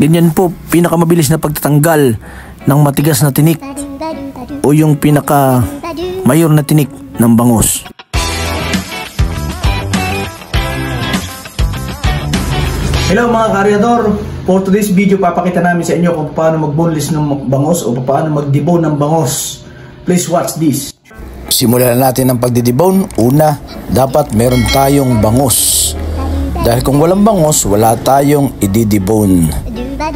Ganyan po, pinakamabilis na pagtatanggal ng matigas na tinik o yung pinaka mayor na tinik ng bangus. Hello mga karyador! For today's video, papakita namin sa inyo kung paano mag-boneless ng bangus o paano mag-debone ng bangus. Please watch this. Simulan natin ang pagdidebone. Una, dapat meron tayong bangus. Dahil kung walang bangus, wala tayong i-debone.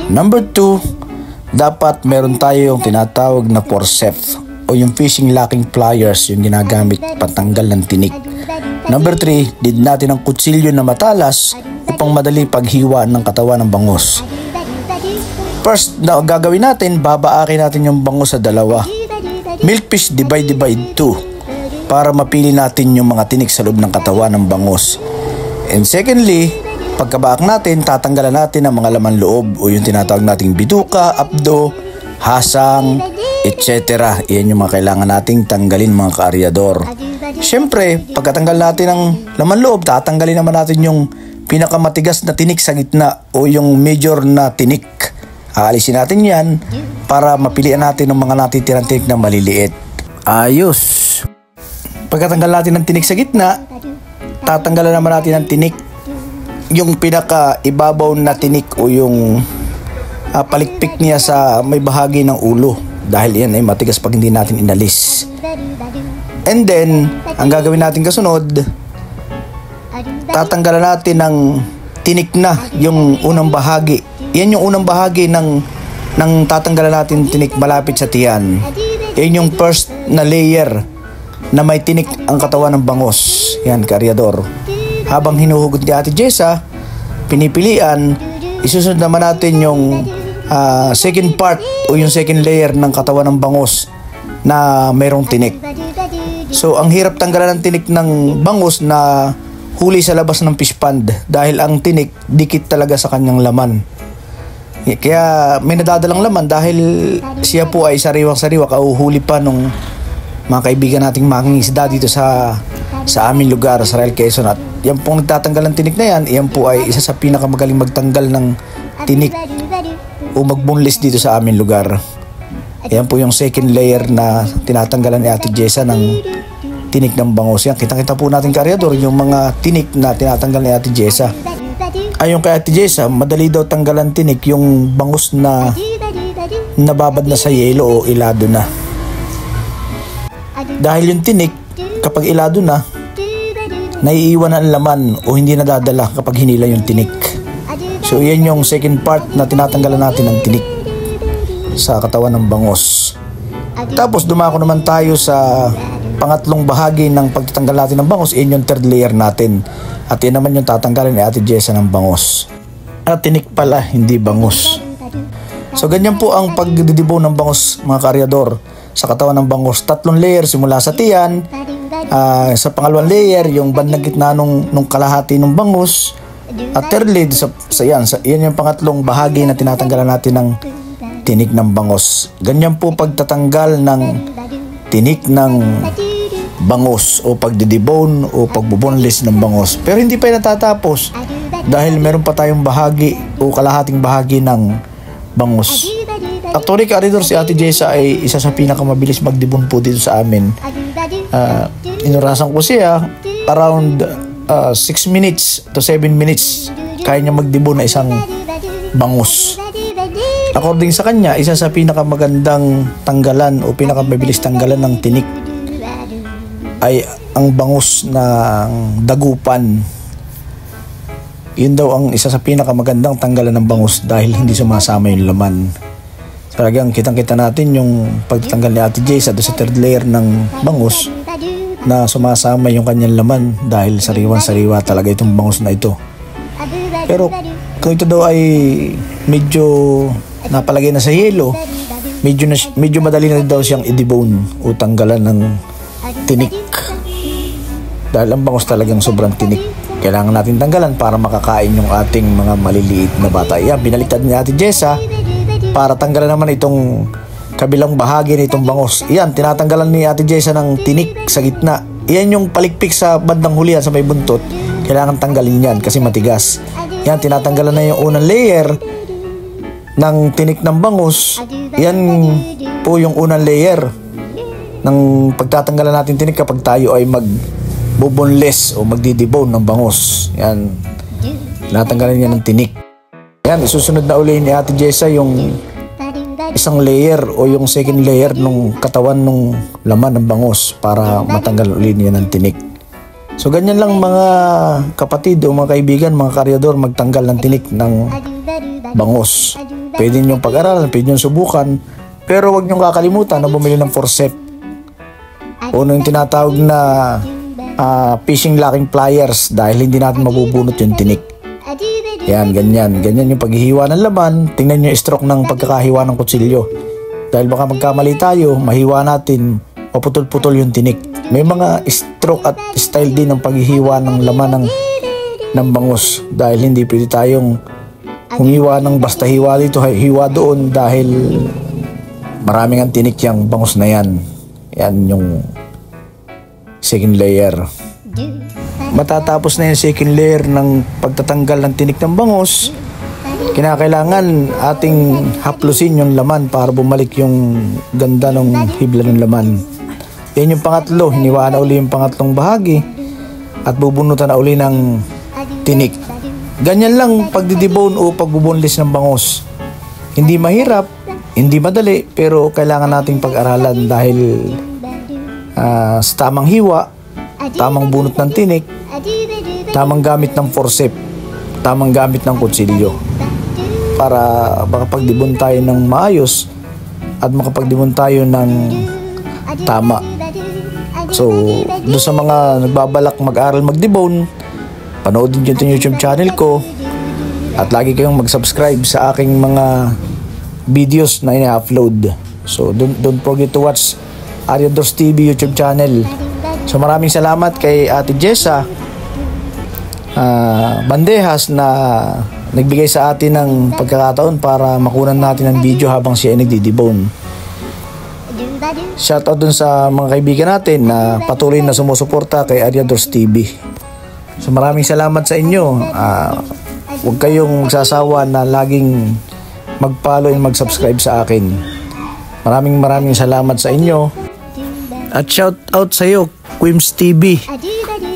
Number 2, dapat meron tayong tinatawag na forceps o yung fishing locking pliers yung ginagamit patanggal ng tinik. Number 3, need natin ang kutsilyo na matalas upang madali paghiwa ng katawan ng bangus. First na gagawin natin, babaakin natin yung bangus sa dalawa. Milkfish divide by 2 para mapili natin yung mga tinik sa loob ng katawan ng bangus. And secondly, pagkabaak natin, tatanggalan natin ang mga laman loob o yung tinatawag nating bituka, abdo, hasang, etc. Iyan yung mga kailangan nating tanggalin mga kaaryador. Siyempre, pagkatanggal natin ng laman loob, tatanggalin naman natin yung pinakamatigas na tinik sa gitna o yung major na tinik. Aalisin natin yan para mapilian natin ng mga natitirang tinik na maliliit. Ayos! Pagkatanggal natin ng tinik sa gitna, tatanggalan naman natin ng tinik yung pinaka ibabaw na tinik o yung palikpik niya sa may bahagi ng ulo dahil yan ay matigas pag hindi natin inalis. And then, ang gagawin natin kasunod, tatanggalan natin ng tinik na yung unang bahagi. Yan yung unang bahagi ng tatanggalan natin tinik malapit sa tiyan. Yan yung first na layer na may tinik ang katawan ng bangus. Yan, karyador. Habang hinuhugot ni Ate Jessa, pinipilian, isusunod naman natin yung second part o yung second layer ng katawan ng bangus na mayroong tinik. So, ang hirap tanggalan ng tinik ng bangus na huli sa labas ng fish pond dahil ang tinik dikit talaga sa kanyang laman. Kaya may nadadalang laman dahil siya po ay sariwang-sariwa kauhuli pa nung mga kaibigan nating mangingisda dito sa aming lugar sa Real Quezon. At yan pong nagtatanggal ng tinik na yan po ay isa sa pinakamagaling magtanggal ng tinik o mag-boneless dito sa aming lugar. Yan po yung second layer na tinatanggalan ni Ate Jessa ng tinik ng bangus. Yan, kitang-kita po natin karyador yung mga tinik na tinatanggal ni Ate Jessa. Ayon kay Ate Jessa, madali daw tanggalan tinik yung bangus na nababad na sa yelo o ilado na. Dahil yung tinik, kapag ilado na, naiiwan ang laman o hindi nadadala kapag hinila yung tinik. So yan yung second part na tinatanggalan natin ng tinik sa katawan ng bangus. Tapos dumako naman tayo sa pangatlong bahagi ng pagtatanggal natin ng bangus. Yan yung third layer natin. At yan naman yung tatanggalin ni Ate Jessa ng bangus. At tinik pala, hindi bangus. So ganyan po ang pagdidebone ng bangus mga karyador sa katawan ng bangus. 3 layer simula sa tiyan. Sa pangalawang layer, yung bandang gitna nung kalahati ng bangus. At thirdly, yan yung pangatlong bahagi na tinatanggalan natin ng tinik ng bangus. Ganyan po pagtatanggal ng tinik ng bangus o pagdidebone o pagbuboneless ng bangus. Pero hindi pa natatapos dahil meron pa tayong bahagi o kalahating bahagi ng bangus. Actually, karidor, si Ate Jessa ay isa sa pinakamabilis magdebone po dito sa amin. Inurasan ko siya around 6 minutes to 7 minutes kaya niya magdebone na isang bangus. According sa kanya, isa sa pinakamagandang tanggalan o pinakamabilis tanggalan ng tinik ay ang bangus ng dagupan. Yun daw ang isa sa pinakamagandang tanggalan ng bangus dahil hindi sumasama yung laman. Talagang kitang-kita natin yung pagtatanggal ni Ate Jessa sa third layer ng bangus na sumasama yung kanyang laman dahil sariwan-sariwa talaga itong bangus na ito. Pero kung ito daw ay medyo napalagay na sa yelo, medyo madali na daw siyang i-debone o tanggalan ng tinik. Dahil ang bangus talagang sobrang tinik. Kailangan natin tanggalan para makakain yung ating mga maliliit na bata. Yan, binaliktad ni Ate Jessa para tanggalan naman itong kabilang bahagi nitong bangus. Yan, tinatanggalan ni Ate Jessa ng tinik sa gitna. Yan yung palikpik sa bandang hulihan sa may buntot. Kailangan tanggalin yan kasi matigas. Yan, tinatanggalan na yung unang layer. ng tinik ng bangus, yan po yung unang layer ng pagtatanggalan natin tinik kapag tayo ay mag-boneless o magdi-debone ng bangus. Yan, natanggalan niya ng tinik. Yan, isusunod na uli ni Ate Jessa yung isang layer o yung second layer ng katawan ng laman ng bangus para matanggal uli niya ng tinik. So ganyan lang mga kapatid o mga kaibigan, mga karyador, magtanggal ng tinik ng bangus. Pwede nyo pag-aralan, pwede nyo subukan, pero huwag nyo kakalimutan na bumili ng forceps o yung tinatawag na fishing locking pliers dahil hindi natin mabubunot yung tinik. Yan, ganyan yung paghihiwa ng laman. Tingnan nyo yung stroke ng pagkakahiwa ng kutsilyo. Dahil baka magkamali tayo, mahiwa natin, maputol-putol yung tinik. May mga stroke at style din ng paghihiwa ng laman ng bangus. Dahil hindi pwede tayong humiwa ng basta hiwa dito, hiwa doon dahil maraming ang tinik yung bangus na yan. Yan yung second layer. Matatapos na yung second layer ng pagtatanggal ng tinik ng bangus, kinakailangan ating haplusin yung laman para bumalik yung ganda ng hibla ng laman. Yan yung pangatlo, hiniwaan na uli yung pangatlong bahagi at bubunutan na uli ng tinik. Ganyan lang pagdidebone o pagbuboneless ng bangus. Hindi mahirap, hindi madali, pero kailangan nating pag-aralan dahil sa tamang hiwa, tamang bunot ng tinik, tamang gamit ng forceps, tamang gamit ng kutsilyo para makapag-debone tayo ng maayos at makapag-debone tayo ng tama. So, doon sa mga nagbabalak mag-aral mag-debone, panoodin nyo yung YouTube channel ko at lagi kayong mag-subscribe sa aking mga videos na ina-upload. So, don't forget to watch Ariadors TV YouTube channel. So, maraming salamat kay Ate Jessa Bandejas na nagbigay sa atin ng pagkakataon para makunan natin ng video habang siya ay nagdi-debone. Shoutout dun sa mga kaibigan natin na patuloy na sumusuporta kay Ariadors TV. So maraming salamat sa inyo. Huwag kayong magsasawa na laging mag-follow and mag-subscribe sa akin. Maraming salamat sa inyo. At shoutout sa iyo, Quims TV.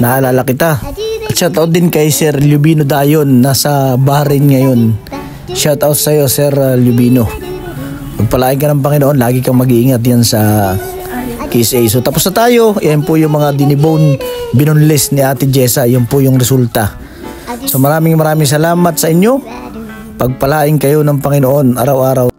Naalala kita. At shoutout din kay Sir Lubino Dayon, nasa Bahrain ngayon. Shoutout sa iyo, Sir Lubino. Magpalain ka ng Panginoon, lagi kang mag-iingat yan sa KSA. So tapos na tayo. Yan po yung mga dinibone, binoneless ni Ate Jessa. Yan po yung resulta. So maraming salamat sa inyo. Pagpalain kayo ng Panginoon araw-araw